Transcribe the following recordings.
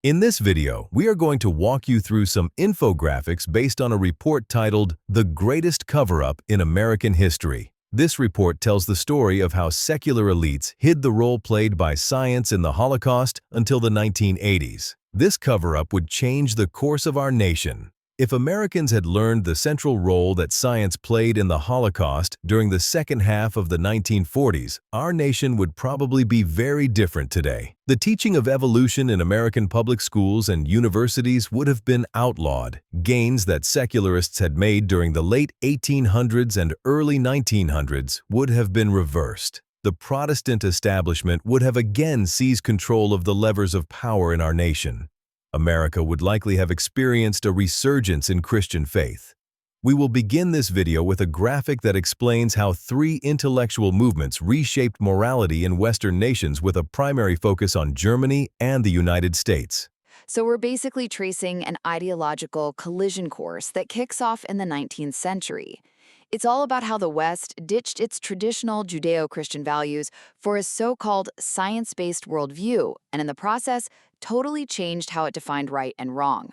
In this video, we are going to walk you through some infographics based on a report titled The Greatest Cover-Up in American History. This report tells the story of how secular elites hid the role played by science in the Holocaust until the 1980s. This cover-up would change the course of our nation. If Americans had learned the central role that science played in the Holocaust during the second half of the 1940s, our nation would probably be very different today. The teaching of evolution in American public schools and universities would have been outlawed. Gains that secularists had made during the late 1800s and early 1900s would have been reversed. The Protestant establishment would have again seized control of the levers of power in our nation. America would likely have experienced a resurgence in Christian faith. We will begin this video with a graphic that explains how three intellectual movements reshaped morality in Western nations with a primary focus on Germany and the United States. So we're basically tracing an ideological collision course that kicks off in the 19th century. It's all about how the West ditched its traditional Judeo-Christian values for a so-called science-based worldview, and in the process, totally changed how it defined right and wrong.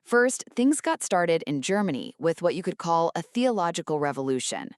First, things got started in Germany with what you could call a theological revolution.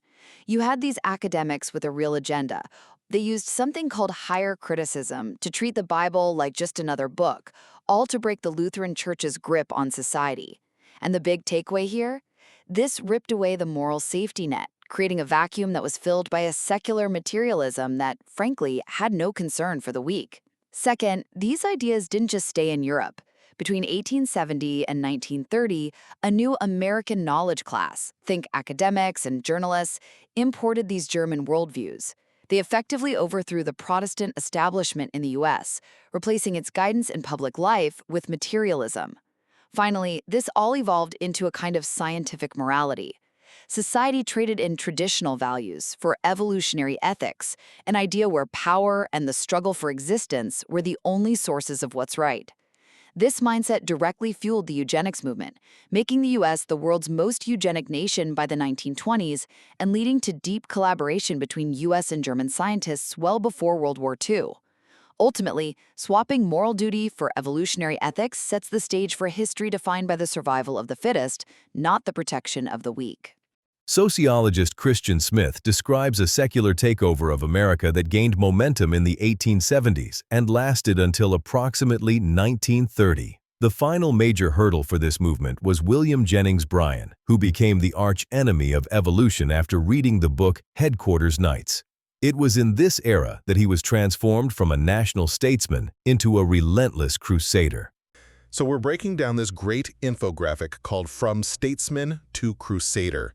You had these academics with a real agenda. They used something called higher criticism to treat the Bible like just another book, all to break the Lutheran Church's grip on society. And the big takeaway here? This ripped away the moral safety net, creating a vacuum that was filled by a secular materialism that, frankly, had no concern for the weak. Second, these ideas didn't just stay in Europe. Between 1870 and 1930, a new American knowledge class, think academics and journalists, imported these German worldviews. They effectively overthrew the Protestant establishment in the U.S., replacing its guidance in public life with materialism. Finally, this all evolved into a kind of scientific morality. Society traded in traditional values for evolutionary ethics, an idea where power and the struggle for existence were the only sources of what's right. This mindset directly fueled the eugenics movement, making the U.S. the world's most eugenic nation by the 1920s and leading to deep collaboration between U.S. and German scientists well before World War II. Ultimately, swapping moral duty for evolutionary ethics sets the stage for a history defined by the survival of the fittest, not the protection of the weak. Sociologist Christian Smith describes a secular takeover of America that gained momentum in the 1870s and lasted until approximately 1930. The final major hurdle for this movement was William Jennings Bryan, who became the arch-enemy of evolution after reading the book Headquarters Nights. It was in this era that he was transformed from a national statesman into a relentless crusader. So we're breaking down this great infographic called From Statesman to Crusader.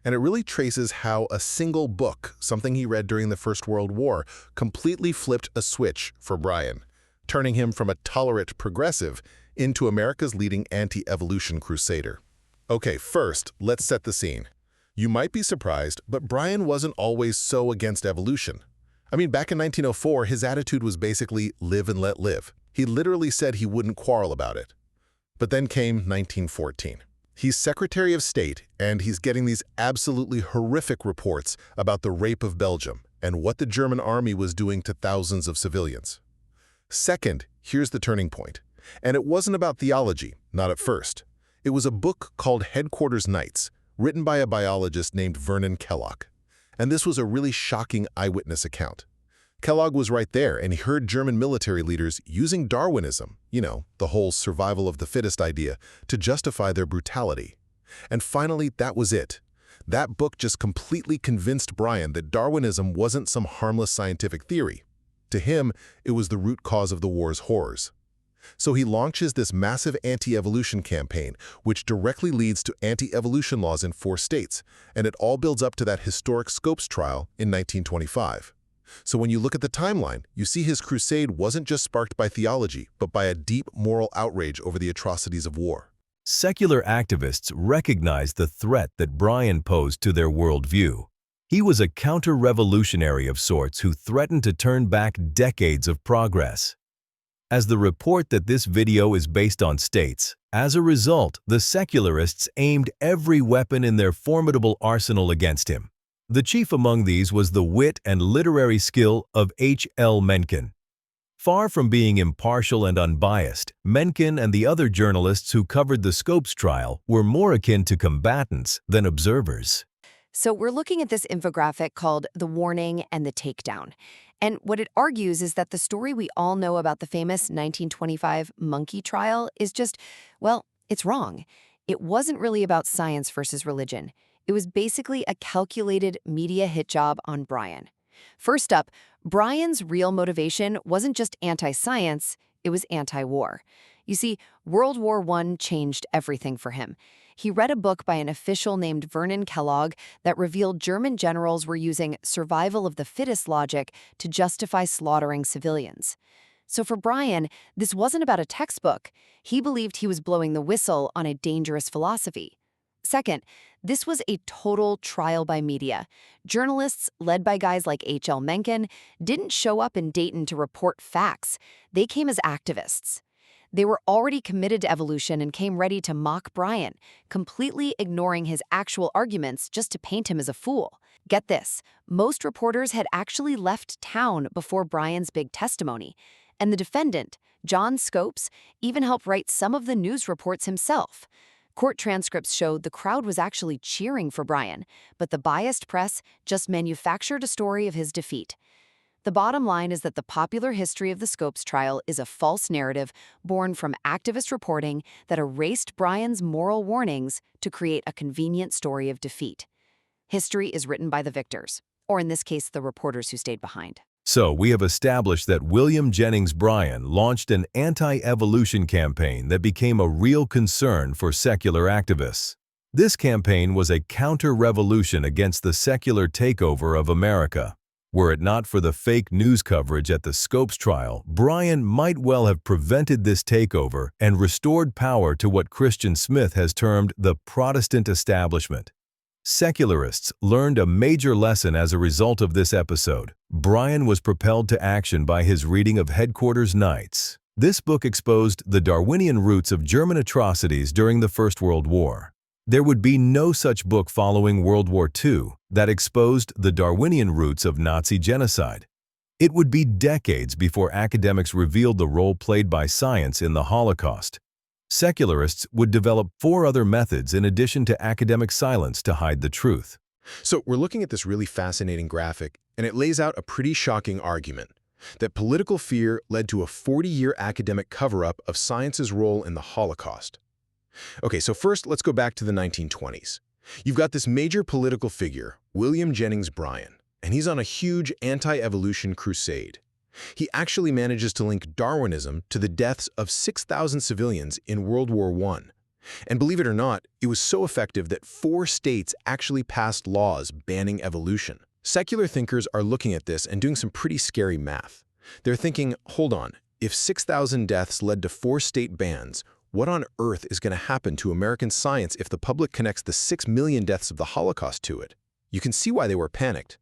And it really traces how a single book, something he read during the First World War, completely flipped a switch for Bryan, turning him from a tolerant progressive into America's leading anti-evolution crusader. Okay, first, let's set the scene. You might be surprised, but Bryan wasn't always so against evolution. I mean, back in 1904, his attitude was basically live and let live. He literally said he wouldn't quarrel about it. But then came 1914. He's Secretary of State, and he's getting these absolutely horrific reports about the rape of Belgium and what the German army was doing to thousands of civilians. Second, here's the turning point. And it wasn't about theology, not at first. It was a book called Headquarters Nights, written by a biologist named Vernon Kellogg. And this was a really shocking eyewitness account. Kellogg was right there, and he heard German military leaders using Darwinism, the whole survival of the fittest idea, to justify their brutality. And finally, that was it. That book just completely convinced Bryan that Darwinism wasn't some harmless scientific theory. To him, it was the root cause of the war's horrors. So he launches this massive anti-evolution campaign, which directly leads to anti-evolution laws in 4 states, and it all builds up to that historic Scopes trial in 1925. So when you look at the timeline, you see his crusade wasn't just sparked by theology, but by a deep moral outrage over the atrocities of war. Secular activists recognized the threat that Bryan posed to their worldview. He was a counter-revolutionary of sorts who threatened to turn back decades of progress. As the report that this video is based on states, as a result, the secularists aimed every weapon in their formidable arsenal against him. The chief among these was the wit and literary skill of H.L. Mencken. far from being impartial and unbiased, Mencken and the other journalists who covered the Scopes trial were more akin to combatants than observers. So we're looking at this infographic called The Warning and the Takedown. And what it argues is that the story we all know about the famous 1925 monkey trial is just, well, it's wrong. It wasn't really about science versus religion. It was basically a calculated media hit job on Brian. First up, Brian's real motivation wasn't just anti-science, it was anti-war. You see, World War I changed everything for him. He read a book by an official named Vernon Kellogg that revealed German generals were using survival of the fittest logic to justify slaughtering civilians. So for Brian, this wasn't about a textbook. He believed he was blowing the whistle on a dangerous philosophy. Second, this was a total trial by media. Journalists, led by guys like H.L. Mencken, didn't show up in Dayton to report facts. They came as activists. They were already committed to evolution and came ready to mock Brian, completely ignoring his actual arguments just to paint him as a fool. Get this, most reporters had actually left town before Brian's big testimony, and the defendant, John Scopes, even helped write some of the news reports himself. Court transcripts showed the crowd was actually cheering for Brian, but the biased press just manufactured a story of his defeat. The bottom line is that the popular history of the Scopes trial is a false narrative born from activist reporting that erased Brian's moral warnings to create a convenient story of defeat. History is written by the victors, or in this case, the reporters who stayed behind. So, we have established that William Jennings Bryan launched an anti-evolution campaign that became a real concern for secular activists. This campaign was a counter-revolution against the secular takeover of America. Were it not for the fake news coverage at the Scopes trial, Bryan might well have prevented this takeover and restored power to what Christian Smith has termed the Protestant establishment. Secularists learned a major lesson as a result of this episode. Bryan was propelled to action by his reading of Headquarters Nights. This book exposed the Darwinian roots of German atrocities during the First World War. There would be no such book following World War II that exposed the Darwinian roots of Nazi genocide. It would be decades before academics revealed the role played by science in the Holocaust. Secularists would develop 4 other methods in addition to academic silence to hide the truth. So we're looking at this really fascinating graphic, and it lays out a pretty shocking argument that political fear led to a 40-year academic cover-up of science's role in the Holocaust. Okay, so first, let's go back to the 1920s. You've got this major political figure, William Jennings Bryan, and he's on a huge anti-evolution crusade. He actually manages to link Darwinism to the deaths of 6,000 civilians in World War I. And believe it or not, it was so effective that 4 states actually passed laws banning evolution. Secular thinkers are looking at this and doing some pretty scary math. They're thinking, hold on, if 6,000 deaths led to 4 state bans, what on earth is going to happen to American science if the public connects the 6 million deaths of the Holocaust to it? You can see why they were panicked.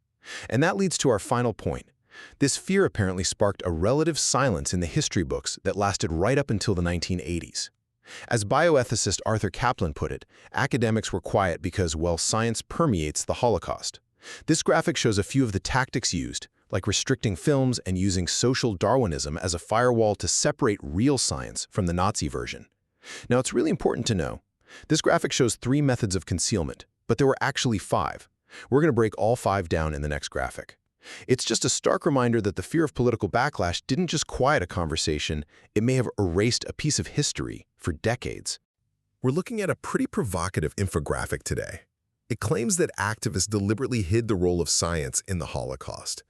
And that leads to our final point. This fear apparently sparked a relative silence in the history books that lasted right up until the 1980s. As bioethicist Arthur Caplan put it, academics were quiet because, well, science permeates the Holocaust. This graphic shows a few of the tactics used, like restricting films and using social Darwinism as a firewall to separate real science from the Nazi version. Now, it's really important to know, this graphic shows 3 methods of concealment, but there were actually 5. We're going to break all 5 down in the next graphic. It's just a stark reminder that the fear of political backlash didn't just quiet a conversation, it may have erased a piece of history for decades. We're looking at a pretty provocative infographic today. It claims that activists deliberately hid the role of science in the Holocaust,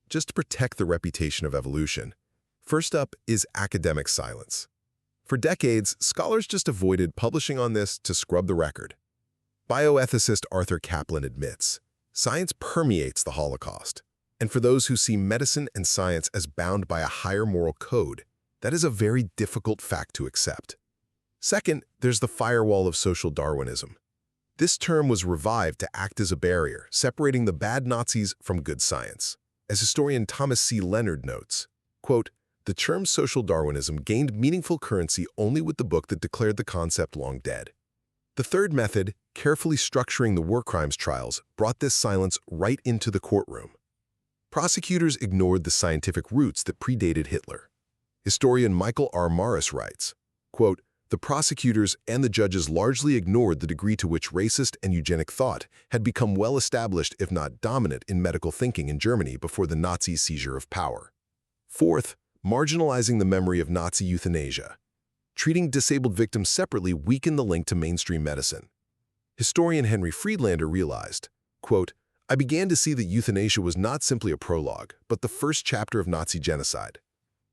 just to protect the reputation of evolution. First up is academic silence. For decades, scholars just avoided publishing on this to scrub the record. Bioethicist Arthur Caplan admits, science permeates the Holocaust. And for those who see medicine and science as bound by a higher moral code, that is a very difficult fact to accept. Second, there's the firewall of social Darwinism. This term was revived to act as a barrier, separating the bad Nazis from good science. As historian Thomas C. Leonard notes, quote, "The term social Darwinism gained meaningful currency only with the book that declared the concept long dead." The third method, carefully structuring the war crimes trials, brought this silence right into the courtroom. Prosecutors ignored the scientific roots that predated Hitler. Historian Michael R. Morris writes, quote, "The prosecutors and the judges largely ignored the degree to which racist and eugenic thought had become well established, if not dominant, in medical thinking in Germany before the Nazi seizure of power." Fourth, marginalizing the memory of Nazi euthanasia. Treating disabled victims separately weakened the link to mainstream medicine. Historian Henry Friedlander realized, quote, "I began to see that euthanasia was not simply a prologue, but the first chapter of Nazi genocide."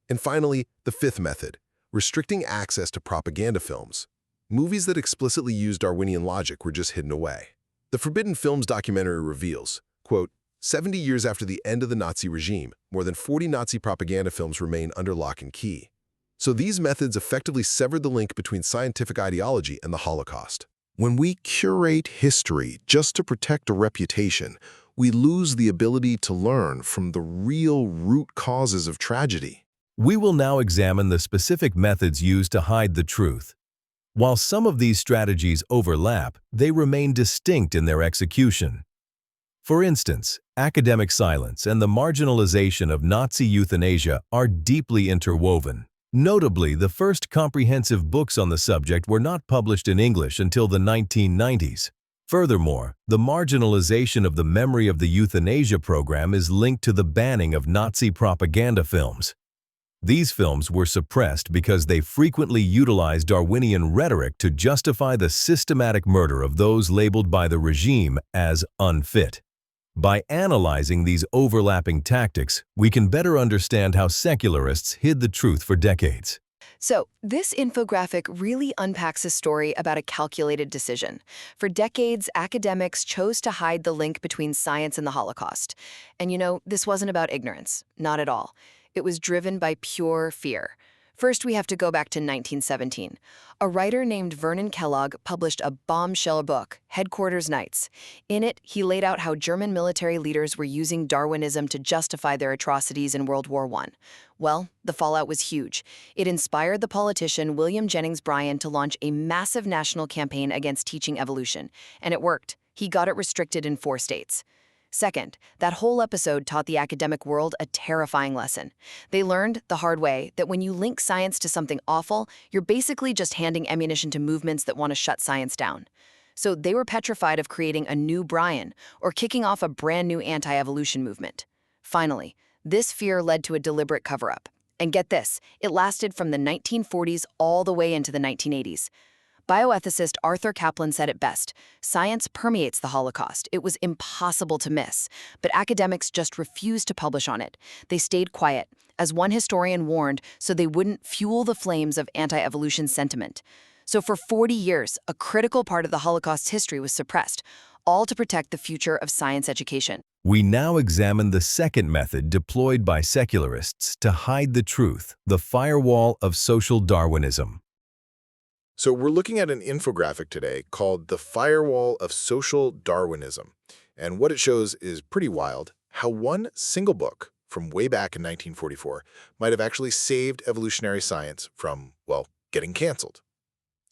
And finally, the fifth method, restricting access to propaganda films. Movies that explicitly used Darwinian logic were just hidden away. The Forbidden Films documentary reveals, quote, 70 years after the end of the Nazi regime, more than 40 Nazi propaganda films remain under lock and key. So these methods effectively severed the link between scientific ideology and the Holocaust. When we curate history just to protect a reputation, we lose the ability to learn from the real root causes of tragedy. We will now examine the specific methods used to hide the truth. While some of these strategies overlap, they remain distinct in their execution. For instance, academic silence and the marginalization of Nazi euthanasia are deeply interwoven. Notably, the first comprehensive books on the subject were not published in English until the 1990s. Furthermore, the marginalization of the memory of the euthanasia program is linked to the banning of Nazi propaganda films. These films were suppressed because they frequently utilized Darwinian rhetoric to justify the systematic murder of those labeled by the regime as unfit. By analyzing these overlapping tactics, we can better understand how secularists hid the truth for decades. So, this infographic really unpacks a story about a calculated decision. For decades, academics chose to hide the link between science and the Holocaust. And this wasn't about ignorance, not at all. It was driven by pure fear. First, we have to go back to 1917. A writer named Vernon Kellogg published a bombshell book, Headquarters Nights. In it, he laid out how German military leaders were using Darwinism to justify their atrocities in World War I. Well, the fallout was huge. It inspired the politician William Jennings Bryan to launch a massive national campaign against teaching evolution. And it worked. He got it restricted in 4 states. Second, that whole episode taught the academic world a terrifying lesson. They learned the hard way that when you link science to something awful, you're basically just handing ammunition to movements that want to shut science down. So they were petrified of creating a new Brian or kicking off a brand new anti-evolution movement. Finally, this fear led to a deliberate cover-up. And get this, it lasted from the 1940s all the way into the 1980s. Bioethicist Arthur Caplan said it best, "Science permeates the Holocaust. It was impossible to miss." But academics just refused to publish on it. They stayed quiet, as one historian warned, so they wouldn't fuel the flames of anti-evolution sentiment. So for 40 years, a critical part of the Holocaust's history was suppressed, all to protect the future of science education. We now examine the second method deployed by secularists to hide the truth, the firewall of social Darwinism. So we're looking at an infographic today called The Firewall of Social Darwinism. And what it shows is pretty wild, how one single book from way back in 1944 might have actually saved evolutionary science from, well, getting canceled.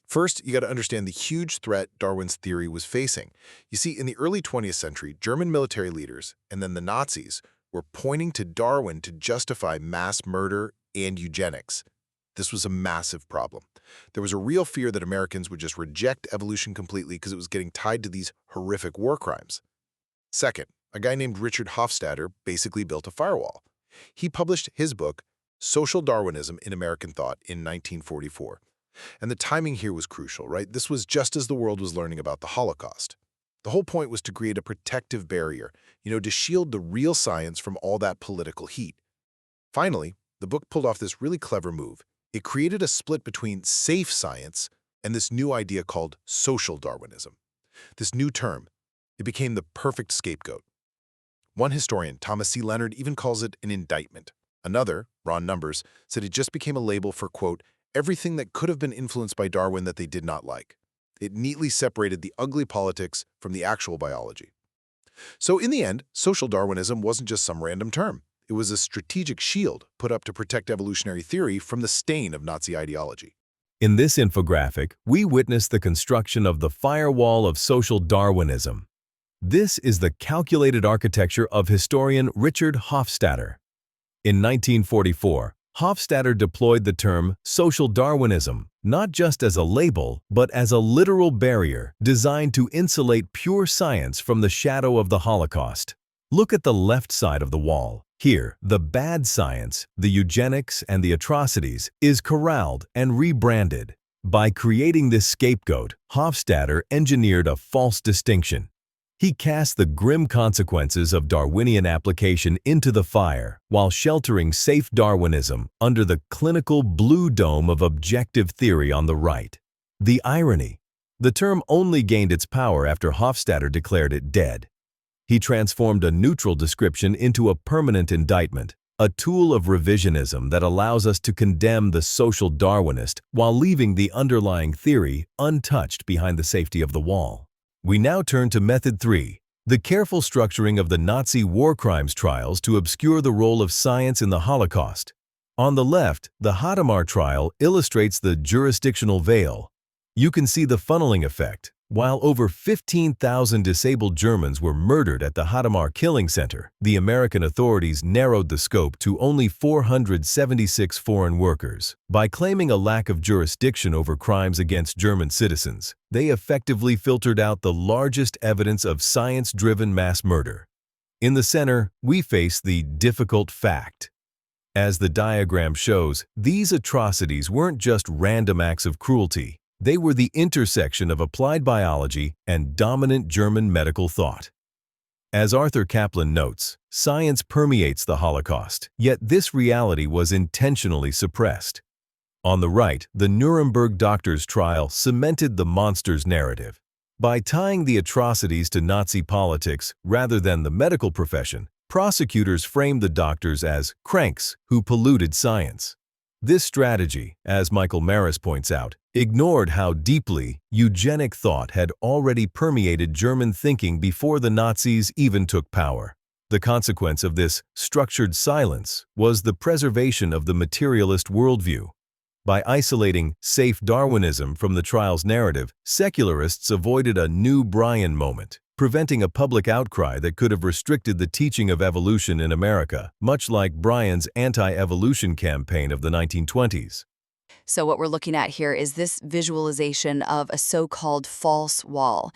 First, you got to understand the huge threat Darwin's theory was facing. You see, in the early 20th century, German military leaders and then the Nazis were pointing to Darwin to justify mass murder and eugenics. This was a massive problem. There was a real fear that Americans would just reject evolution completely because it was getting tied to these horrific war crimes. Second, a guy named Richard Hofstadter basically built a firewall. He published his book, Social Darwinism in American Thought, in 1944. And the timing here was crucial, right? This was just as the world was learning about the Holocaust. The whole point was to create a protective barrier, to shield the real science from all that political heat. Finally, the book pulled off this really clever move. It created a split between safe science and this new idea called social Darwinism. This new term, it became the perfect scapegoat. One historian, Thomas C. Leonard, even calls it an indictment. Another, Ron Numbers, said it just became a label for, quote, everything that could have been influenced by Darwin that they did not like. It neatly separated the ugly politics from the actual biology. So in the end, social Darwinism wasn't just some random term. It was a strategic shield put up to protect evolutionary theory from the stain of Nazi ideology. In this infographic, we witness the construction of the firewall of social Darwinism. This is the calculated architecture of historian Richard Hofstadter. In 1944, Hofstadter deployed the term social Darwinism, not just as a label, but as a literal barrier designed to insulate pure science from the shadow of the Holocaust. Look at the left side of the wall. Here, the bad science, the eugenics and the atrocities, is corralled and rebranded. By creating this scapegoat, Hofstadter engineered a false distinction. He cast the grim consequences of Darwinian application into the fire while sheltering safe Darwinism under the clinical blue dome of objective theory on the right. The irony: the term only gained its power after Hofstadter declared it dead. He transformed a neutral description into a permanent indictment, a tool of revisionism that allows us to condemn the social Darwinist while leaving the underlying theory untouched behind the safety of the wall. We now turn to Method 3, the careful structuring of the Nazi war crimes trials to obscure the role of science in the Holocaust. On the left, the Hadamar trial illustrates the jurisdictional veil. You can see the funneling effect. While over 15,000 disabled Germans were murdered at the Hadamar killing center, the American authorities narrowed the scope to only 476 foreign workers. By claiming a lack of jurisdiction over crimes against German citizens, they effectively filtered out the largest evidence of science-driven mass murder. In the center, we face the difficult fact. As the diagram shows, these atrocities weren't just random acts of cruelty. They were the intersection of applied biology and dominant German medical thought. As Arthur Kaplan notes, science permeates the Holocaust, yet this reality was intentionally suppressed. On the right, the Nuremberg doctors' trial cemented the monster's narrative. By tying the atrocities to Nazi politics rather than the medical profession, prosecutors framed the doctors as cranks who polluted science. This strategy, as Michael Maris points out, ignored how deeply eugenic thought had already permeated German thinking before the Nazis even took power. The consequence of this structured silence was the preservation of the materialist worldview. By isolating safe Darwinism from the trial's narrative, secularists avoided a new Brian moment, preventing a public outcry that could have restricted the teaching of evolution in America, much like Bryan's anti-evolution campaign of the 1920s. So what we're looking at here is this visualization of a so-called false wall.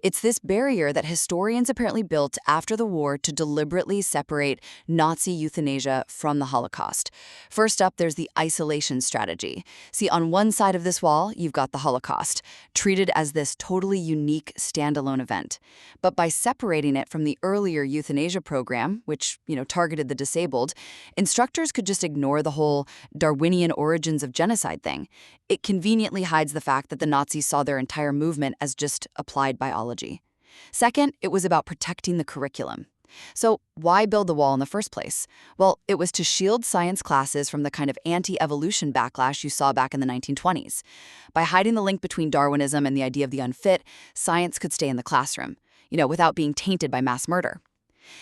It's this barrier that historians apparently built after the war to deliberately separate Nazi euthanasia from the Holocaust. First up, there's the isolation strategy. See, on one side of this wall, you've got the Holocaust, treated as this totally unique standalone event. But by separating it from the earlier euthanasia program, which, targeted the disabled, instructors could just ignore the whole Darwinian origins of genocide thing. It conveniently hides the fact that the Nazis saw their entire movement as just applied biology. Second, it was about protecting the curriculum. So why build the wall in the first place? Well, it was to shield science classes from the kind of anti-evolution backlash you saw back in the 1920s. By hiding the link between Darwinism and the idea of the unfit, science could stay in the classroom, without being tainted by mass murder.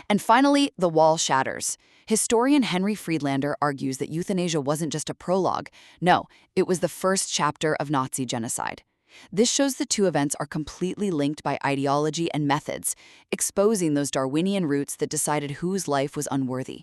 And finally, the wall shatters. Historian Henry Friedlander argues that euthanasia wasn't just a prologue. No, it was the first chapter of Nazi genocide. This shows the two events are completely linked by ideology and methods, exposing those Darwinian roots that decided whose life was unworthy.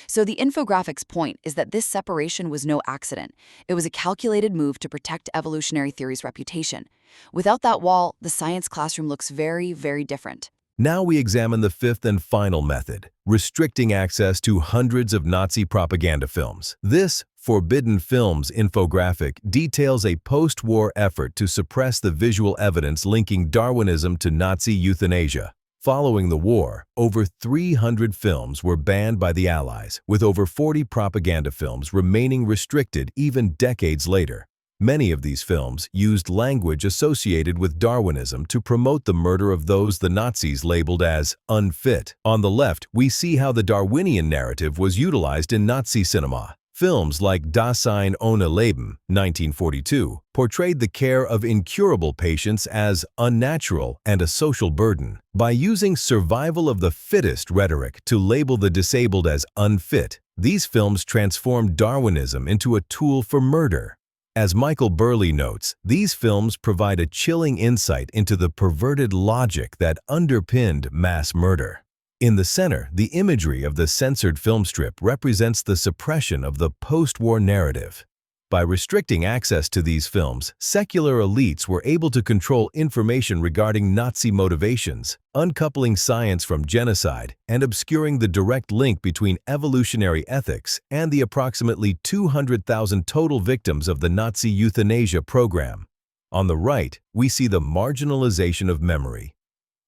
So the infographics point is that this separation was no accident. It was a calculated move to protect evolutionary theory's reputation. Without that wall, the science classroom looks very, very different. Now we examine the fifth and final method, restricting access to hundreds of Nazi propaganda films. This Forbidden Films infographic details a post-war effort to suppress the visual evidence linking Darwinism to Nazi euthanasia. Following the war, over 300 films were banned by the Allies, with over 40 propaganda films remaining restricted even decades later. Many of these films used language associated with Darwinism to promote the murder of those the Nazis labeled as unfit. On the left, we see how the Darwinian narrative was utilized in Nazi cinema. Films like Dasein ohne Leben, 1942, portrayed the care of incurable patients as unnatural and a social burden. By using survival of the fittest rhetoric to label the disabled as unfit, these films transformed Darwinism into a tool for murder. As Michael Burley notes, these films provide a chilling insight into the perverted logic that underpinned mass murder. In the center, the imagery of the censored film strip represents the suppression of the post-war narrative. By restricting access to these films, secular elites were able to control information regarding Nazi motivations, uncoupling science from genocide and obscuring the direct link between evolutionary ethics and the approximately 200,000 total victims of the Nazi euthanasia program. On the right, we see the marginalization of memory.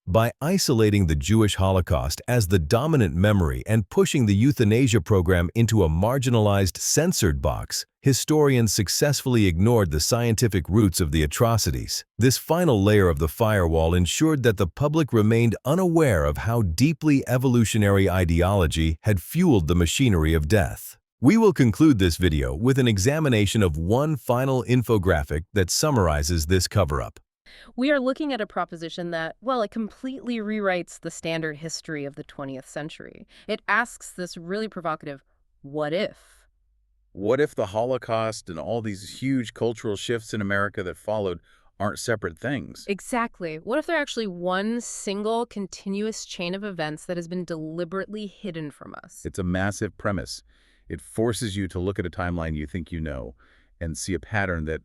By isolating the Jewish Holocaust as the dominant memory and pushing the euthanasia program into a marginalized, censored box, historians successfully ignored the scientific roots of the atrocities. This final layer of the firewall ensured that the public remained unaware of how deeply evolutionary ideology had fueled the machinery of death. We will conclude this video with an examination of one final infographic that summarizes this cover-up. We are looking at a proposition that, well, it completely rewrites the standard history of the 20th century. It asks this really provocative, what if? What if the Holocaust and all these huge cultural shifts in America that followed aren't separate things? Exactly. What if they're actually one single continuous chain of events that has been deliberately hidden from us? It's a massive premise. It forces you to look at a timeline you think you know and see a pattern that,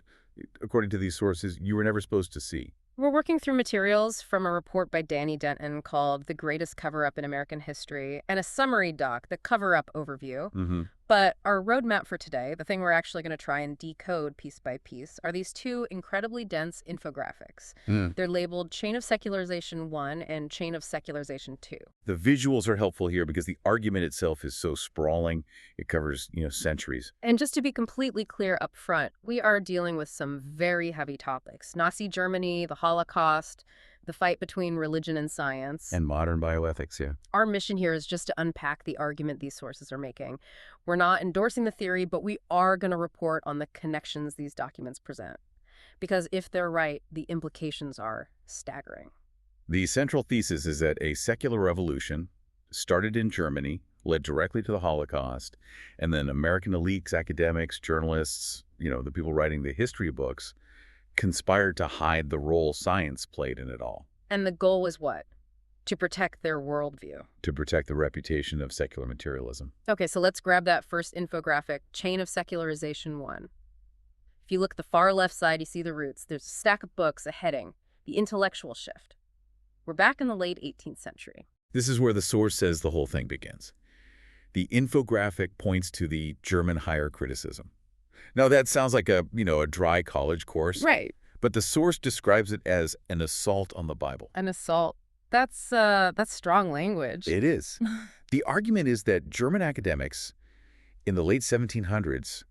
according to these sources, you were never supposed to see. We're working through materials from a report by Danny Denton called The Greatest Cover-Up in American History and a summary doc, The Cover-Up Overview. But our roadmap for today, the thing we're actually going to try and decode piece by piece, are these two incredibly dense infographics. They're labeled Chain of Secularization 1 and Chain of Secularization 2. The visuals are helpful here because the argument itself is so sprawling. It covers, centuries. And just to be completely clear up front, we are dealing with some very heavy topics. Nazi Germany, the Holocaust, the fight between religion and science. And modern bioethics, yeah. Our mission here is just to unpack the argument these sources are making. We're not endorsing the theory, but we are going to report on the connections these documents present. Because if they're right, the implications are staggering. The central thesis is that a secular revolution started in Germany, led directly to the Holocaust, and then American elites, academics, journalists, the people writing the history books, conspired to hide the role science played in it all. And the goal was what? To protect their worldview. To protect the reputation of secular materialism. Okay, so let's grab that first infographic, Chain of Secularization 1. If you look at the far left side, you see the roots. There's a stack of books, a heading, The Intellectual Shift. We're back in the late 18th century. This is where the source says the whole thing begins. The infographic points to the German higher criticism. Now, that sounds like a dry college course. Right. But the source describes it as an assault on the Bible. An assault. That's strong language. It is. The argument is that German academics in the late 1700s,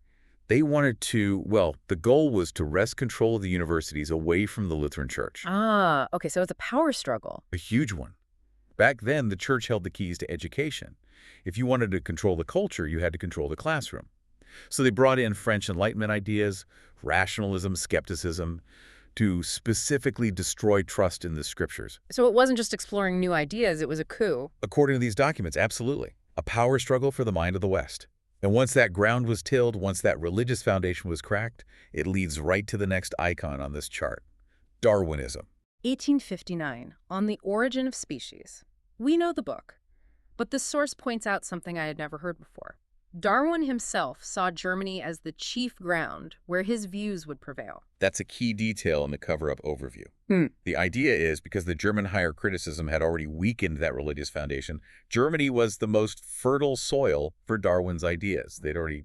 they wanted to, the goal was to wrest control of the universities away from the Lutheran Church. Ah, okay, so it's a power struggle. A huge one. Back then, the church held the keys to education. If you wanted to control the culture, you had to control the classroom. So they brought in French Enlightenment ideas, rationalism, skepticism, to specifically destroy trust in the scriptures. So it wasn't just exploring new ideas, it was a coup. According to these documents, absolutely. A power struggle for the mind of the West. And once that ground was tilled, once that religious foundation was cracked, it leads right to the next icon on this chart. Darwinism. 1859, On the Origin of Species. We know the book, but this source points out something I had never heard before. Darwin himself saw Germany as the chief ground where his views would prevail. That's a key detail in the cover-up overview. The idea is because the German higher criticism had already weakened that religious foundation, Germany was the most fertile soil for Darwin's ideas. They'd already,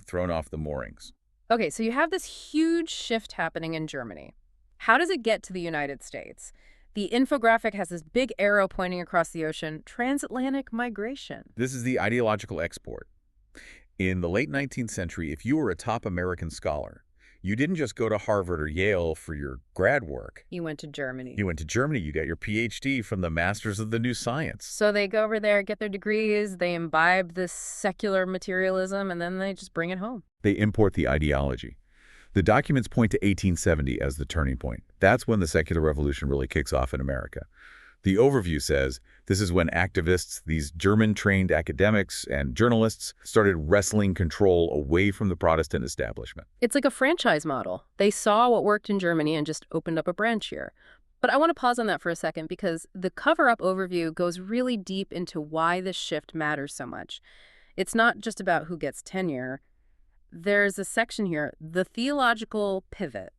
thrown off the moorings. Okay, so you have this huge shift happening in Germany. How does it get to the United States? The infographic has this big arrow pointing across the ocean, transatlantic migration. This is the ideological export. In the late 19th century, if you were a top American scholar, you didn't just go to Harvard or Yale for your grad work. You went to Germany. You went to Germany. You got your PhD from the Masters of the New Science. So they go over there, get their degrees, they imbibe this secular materialism, and then they just bring it home. They import the ideology. The documents point to 1870 as the turning point. That's when the secular revolution really kicks off in America. The overview says this is when activists, these German-trained academics and journalists, started wresting control away from the Protestant establishment. It's like a franchise model. They saw what worked in Germany and just opened up a branch here. But I want to pause on that for a second because the cover-up overview goes really deep into why this shift matters so much. It's not just about who gets tenure. There's a section here, the theological pivot.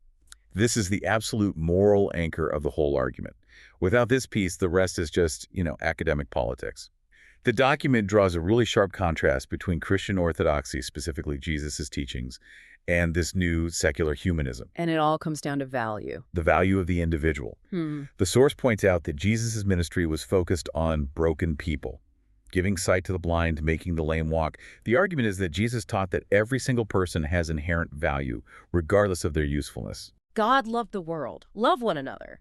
This is the absolute moral anchor of the whole argument. Without this piece, the rest is just, academic politics. The document draws a really sharp contrast between Christian orthodoxy, specifically Jesus' teachings, and this new secular humanism. And it all comes down to value. The value of the individual. The source points out that Jesus' ministry was focused on broken people, giving sight to the blind, making the lame walk. The argument is that Jesus taught that every single person has inherent value, regardless of their usefulness. God loved the world. Love one another.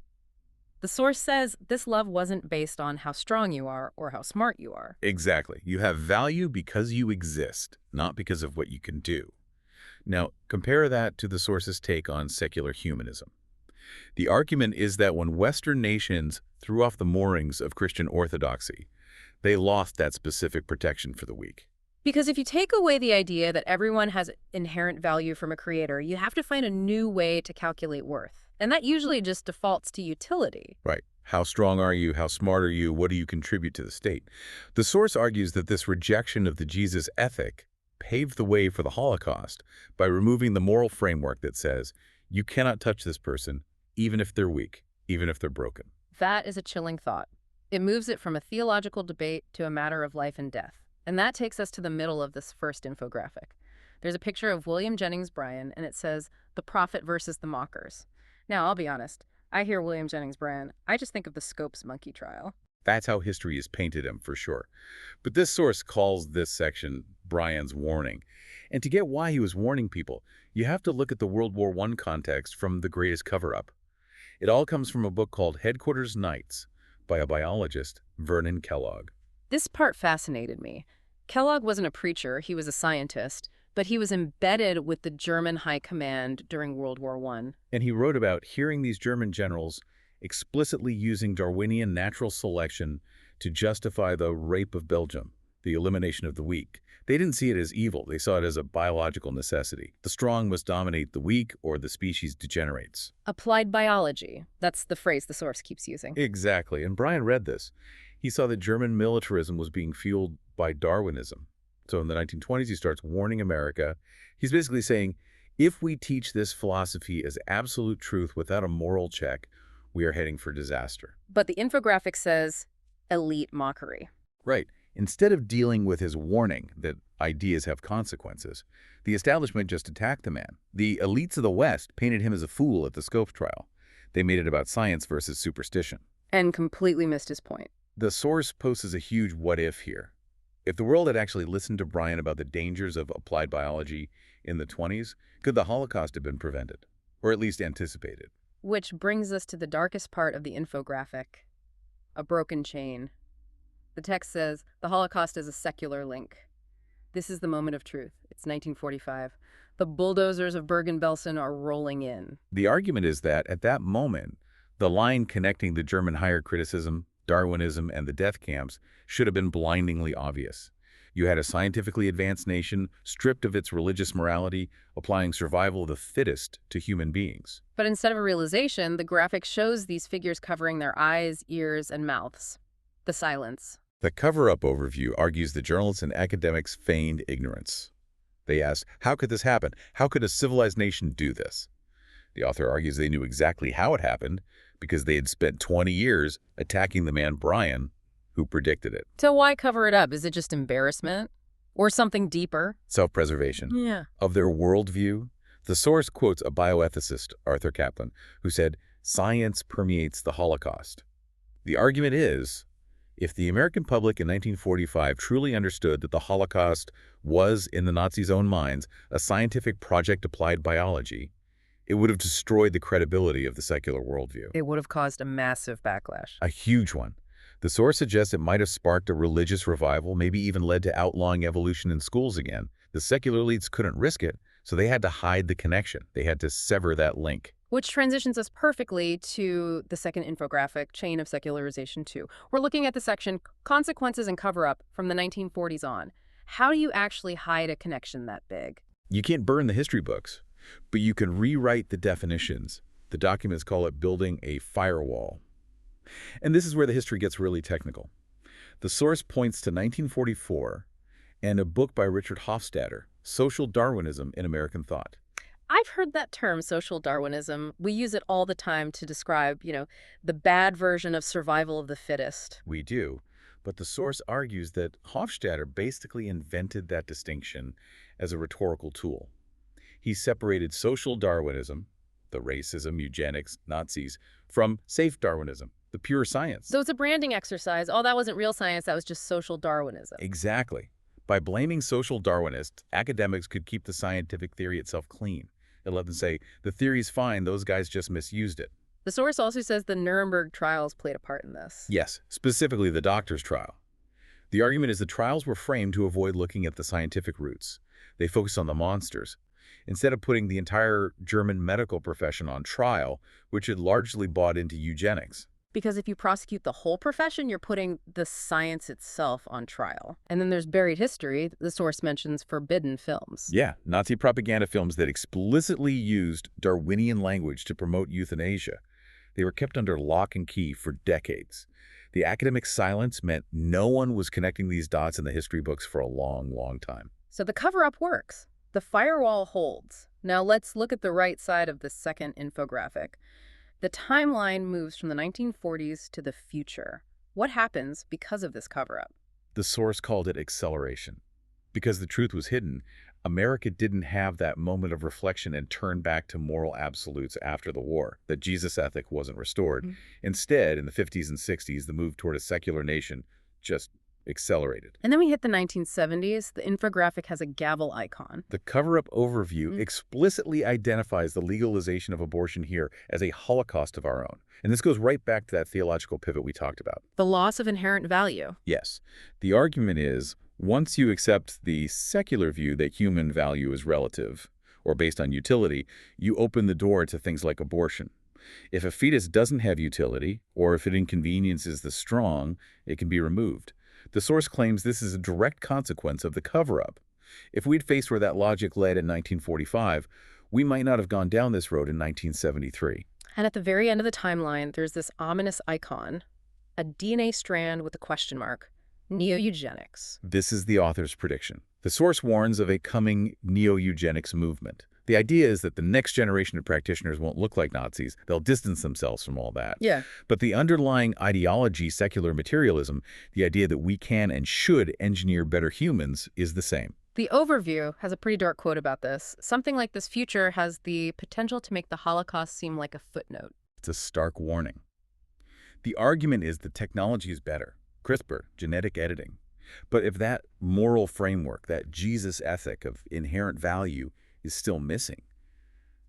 The source says this love wasn't based on how strong you are or how smart you are. Exactly. You have value because you exist, not because of what you can do. Now, compare that to the source's take on secular humanism. The argument is that when Western nations threw off the moorings of Christian orthodoxy, they lost that specific protection for the weak. Because if you take away the idea that everyone has inherent value from a creator, you have to find a new way to calculate worth. And that usually just defaults to utility. Right. How strong are you? How smart are you? What do you contribute to the state? The source argues that this rejection of the Jesus ethic paved the way for the Holocaust by removing the moral framework that says you cannot touch this person even if they're weak, even if they're broken. That is a chilling thought. It moves it from a theological debate to a matter of life and death. And that takes us to the middle of this first infographic. There's a picture of William Jennings Bryan, and it says, "The Prophet versus the Mockers." Now, I'll be honest. I hear William Jennings Bryan, I just think of the Scopes monkey trial. That's how history has painted him, for sure. But this source calls this section Bryan's warning. And to get why he was warning people, you have to look at the World War I context from The Greatest Cover-Up. It all comes from a book called Headquarters Nights by a biologist, Vernon Kellogg. This part fascinated me. Kellogg wasn't a preacher, he was a scientist, but he was embedded with the German High Command during World War I. And he wrote about hearing these German generals explicitly using Darwinian natural selection to justify the rape of Belgium, the elimination of the weak. They didn't see it as evil, they saw it as a biological necessity. The strong must dominate the weak or the species degenerates. Applied biology. That's the phrase the source keeps using. Exactly, and Bryan read this. He saw that German militarism was being fueled by Darwinism. So in the 1920s, he starts warning America. He's basically saying, if we teach this philosophy as absolute truth without a moral check, we are heading for disaster. But the infographic says, elite mockery. Right. Instead of dealing with his warning that ideas have consequences, the establishment just attacked the man. The elites of the West painted him as a fool at the Scopes trial. They made it about science versus superstition. And completely missed his point. The source poses a huge what-if here. If the world had actually listened to Bryan about the dangers of applied biology in the 20s, could the Holocaust have been prevented? Or at least anticipated? Which brings us to the darkest part of the infographic, a broken chain. The text says, the Holocaust is a secular link. This is the moment of truth. It's 1945. The bulldozers of Bergen-Belsen are rolling in. The argument is that, at that moment, the line connecting the German higher criticism, Darwinism, and the death camps should have been blindingly obvious. You had a scientifically advanced nation stripped of its religious morality, applying survival of the fittest to human beings. But instead of a realization, the graphic shows these figures covering their eyes, ears, and mouths. The silence. The cover-up overview argues that journalists and academics feigned ignorance. They asked, how could this happen? How could a civilized nation do this? The author argues they knew exactly how it happened because they had spent 20 years attacking the man Bryan who predicted it. So why cover it up? Is it just embarrassment? Or something deeper? Self-preservation. Yeah. Of their worldview. The source quotes a bioethicist, Arthur Caplan, who said, science permeates the Holocaust. The argument is, if the American public in 1945 truly understood that the Holocaust was, in the Nazis' own minds, a scientific project applied biology, it would have destroyed the credibility of the secular worldview. It would have caused a massive backlash. A huge one. The source suggests it might have sparked a religious revival, maybe even led to outlawing evolution in schools again. The secular elites couldn't risk it, so they had to hide the connection. They had to sever that link. Which transitions us perfectly to the second infographic, Chain of Secularization 2. We're looking at the section, Consequences and Cover-Up from the 1940s on. How do you actually hide a connection that big? You can't burn the history books, but you can rewrite the definitions. The documents call it building a firewall. And this is where the history gets really technical. The source points to 1944 and a book by Richard Hofstadter, Social Darwinism in American Thought. I've heard that term, social Darwinism. We use it all the time to describe, the bad version of survival of the fittest. We do, but the source argues that Hofstadter basically invented that distinction as a rhetorical tool. He separated social Darwinism, the racism, eugenics, Nazis, from safe Darwinism, the pure science. So it's a branding exercise. Oh, that wasn't real science, that was just social Darwinism. Exactly. By blaming social Darwinists, academics could keep the scientific theory itself clean. It let them say, the theory's fine, those guys just misused it. The source also says the Nuremberg trials played a part in this. Yes, specifically the doctor's trial. The argument is the trials were framed to avoid looking at the scientific roots. They focused on the monsters, instead of putting the entire German medical profession on trial, which had largely bought into eugenics. Because if you prosecute the whole profession, you're putting the science itself on trial. And then there's buried history. The source mentions forbidden films. Yeah, Nazi propaganda films that explicitly used Darwinian language to promote euthanasia. They were kept under lock and key for decades. The academic silence meant no one was connecting these dots in the history books for a long, long time. So the cover-up works. The firewall holds. Now let's look at the right side of the second infographic. The timeline moves from the 1940s to the future. What happens because of this cover-up? The source called it acceleration. Because the truth was hidden, America didn't have that moment of reflection and turn back to moral absolutes after the war, that Jesus ethic wasn't restored. Instead, in the 50s and 60s, the move toward a secular nation just accelerated. And then we hit the 1970s. The infographic has a gavel icon. The cover-up overview explicitly identifies the legalization of abortion here as a Holocaust of our own. And this goes right back to that theological pivot we talked about. The loss of inherent value. Yes. The argument is, once you accept the secular view that human value is relative, or based on utility, you open the door to things like abortion. If a fetus doesn't have utility, or if it inconveniences the strong, it can be removed. The source claims this is a direct consequence of the cover-up. If we'd faced where that logic led in 1945, we might not have gone down this road in 1973. And at the very end of the timeline, there's this ominous icon, a DNA strand with a question mark, neo-eugenics. This is the author's prediction. The source warns of a coming neo-eugenics movement. The idea is that the next generation of practitioners won't look like Nazis. They'll distance themselves from all that. Yeah. But the underlying ideology, secular materialism, the idea that we can and should engineer better humans, is the same. The overview has a pretty dark quote about this. Something like this future has the potential to make the Holocaust seem like a footnote. It's a stark warning. The argument is that technology is better. CRISPR, genetic editing. But if that moral framework, that Jesus ethic of inherent value, is still missing,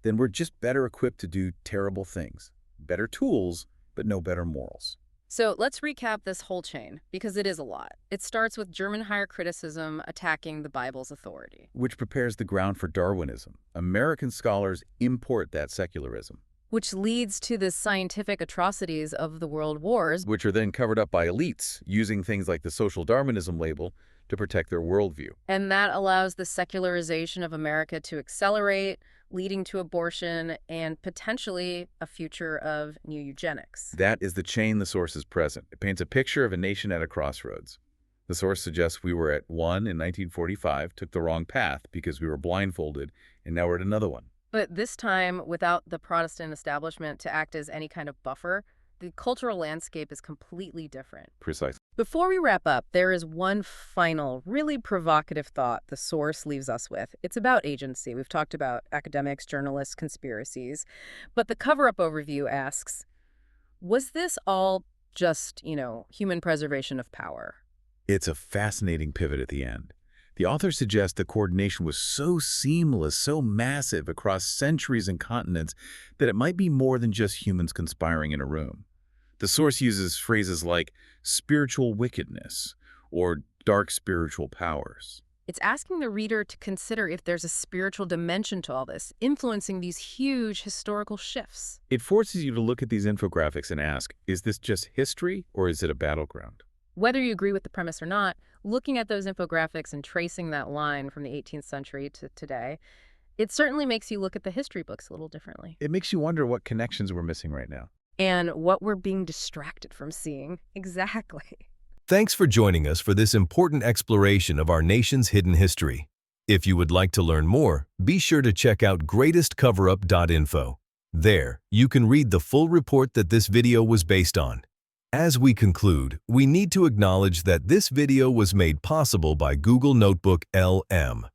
then we're just better equipped to do terrible things. Better tools, but no better morals. So let's recap this whole chain, because it is a lot. It starts with German higher criticism attacking the Bible's authority. Which prepares the ground for Darwinism. American scholars import that secularism. Which leads to the scientific atrocities of the world wars. Which are then covered up by elites, using things like the social Darwinism label to protect their worldview. And that allows the secularization of America to accelerate, leading to abortion and potentially a future of new eugenics. That is the chain the source is present. It paints a picture of a nation at a crossroads. The source suggests we were at one in 1945, took the wrong path because we were blindfolded, and now we're at another one. But this time, without the Protestant establishment to act as any kind of buffer, the cultural landscape is completely different. Precisely. Before we wrap up, there is one final, really provocative thought the source leaves us with. It's about agency. We've talked about academics, journalists, conspiracies. But the cover-up overview asks, was this all just, human preservation of power? It's a fascinating pivot at the end. The author suggests the coordination was so seamless, so massive across centuries and continents that it might be more than just humans conspiring in a room. The source uses phrases like spiritual wickedness or dark spiritual powers. It's asking the reader to consider if there's a spiritual dimension to all this, influencing these huge historical shifts. It forces you to look at these infographics and ask, is this just history or is it a battleground? Whether you agree with the premise or not, looking at those infographics and tracing that line from the 18th century to today, It certainly makes you look at the history books a little differently. It makes you wonder what connections we're missing right now. And what we're being distracted from seeing. Exactly. Thanks for joining us for this important exploration of our nation's hidden history. If you would like to learn more, be sure to check out greatestcoverup.info. There, you can read the full report that this video was based on. As we conclude, we need to acknowledge that this video was made possible by Google Notebook LM.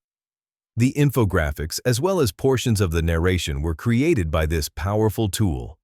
The infographics, as well as portions of the narration, were created by this powerful tool.